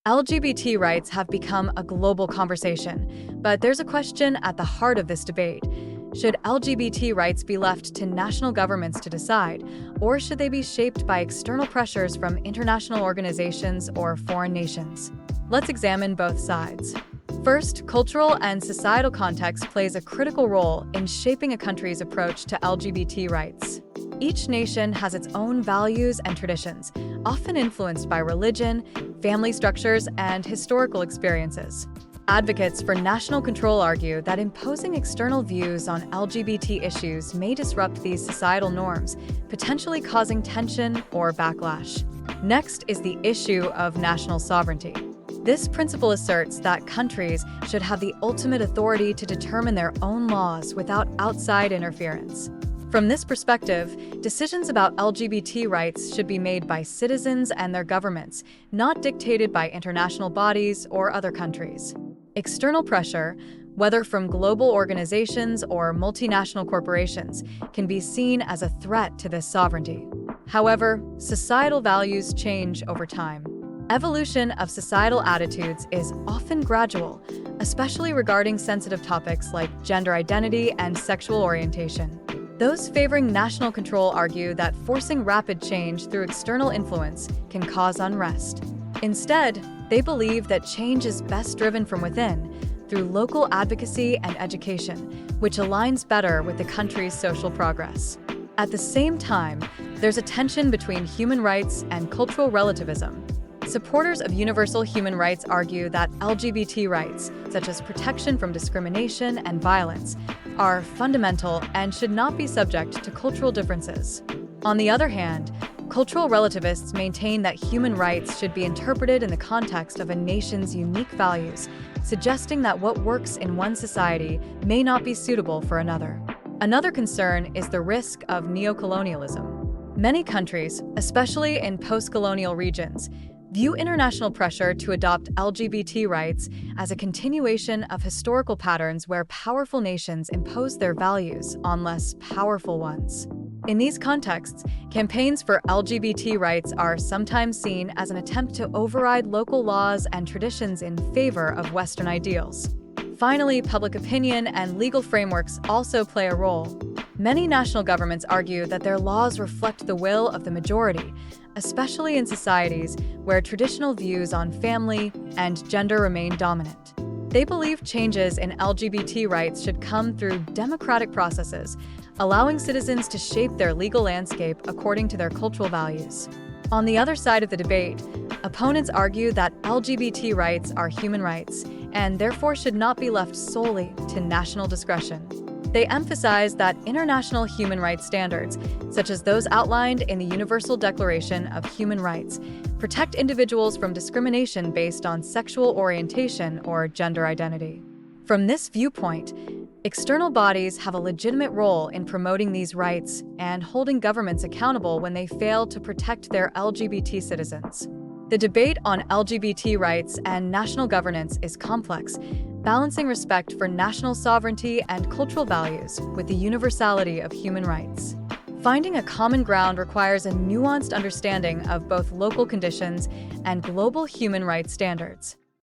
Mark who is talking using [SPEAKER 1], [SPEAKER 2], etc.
[SPEAKER 1] LGBT rights have become a global conversation, but there's a question at the heart of this debate. Should LGBT rights be left to national governments to decide, or should they be shaped by external pressures from international organizations or foreign nations? Let's examine both sides. First, cultural and societal context plays a critical role in shaping a country's approach to LGBT rights. Each nation has its own values and traditions, often influenced by religion, family structures, and historical experiences. Advocates for national control argue that imposing external views on LGBT issues may disrupt these societal norms, potentially causing tension or backlash. Next is the issue of national sovereignty. This principle asserts that countries should have the ultimate authority to determine their own laws without outside interference. From this perspective, decisions about LGBT rights should be made by citizens and their governments, not dictated by international bodies or other countries. External pressure, whether from global organizations or multinational corporations, can be seen as a threat to this sovereignty. However, societal values change over time. Evolution of societal attitudes is often gradual, especially regarding sensitive topics like gender identity and sexual orientation. Those favoring national control argue that forcing rapid change through external influence can cause unrest. Instead, they believe that change is best driven from within, through local advocacy and education, which aligns better with the country's social progress. At the same time, there's a tension between human rights and cultural relativism. Supporters of universal human rights argue that LGBT rights, such as protection from discrimination and violence, are fundamental and should not be subject to cultural differences. On the other hand, cultural relativists maintain that human rights should be interpreted in the context of a nation's unique values, suggesting that what works in one society may not be suitable for another. Another concern is the risk of neocolonialism. Many countries, especially in post-colonial regions, view international pressure to adopt LGBT rights as a continuation of historical patterns where powerful nations impose their values on less powerful ones. In these contexts, campaigns for LGBT rights are sometimes seen as an attempt to override local laws and traditions in favor of Western ideals. Finally, public opinion and legal frameworks also play a role. Many national governments argue that their laws reflect the will of the majority, especially in societies where traditional views on family and gender remain dominant. They believe changes in LGBT rights should come through democratic processes, allowing citizens to shape their legal landscape according to their cultural values. On the other side of the debate, opponents argue that LGBT rights are human rights and therefore should not be left solely to national discretion. They emphasize that international human rights standards, such as those outlined in the Universal Declaration of Human Rights, protect individuals from discrimination based on sexual orientation or gender identity. From this viewpoint, external bodies have a legitimate role in promoting these rights and holding governments accountable when they fail to protect their LGBT citizens. The debate on LGBT rights and national governance is complex, balancing respect for national sovereignty and cultural values with the universality of human rights. Finding a common ground requires a nuanced understanding of both local conditions and global human rights standards.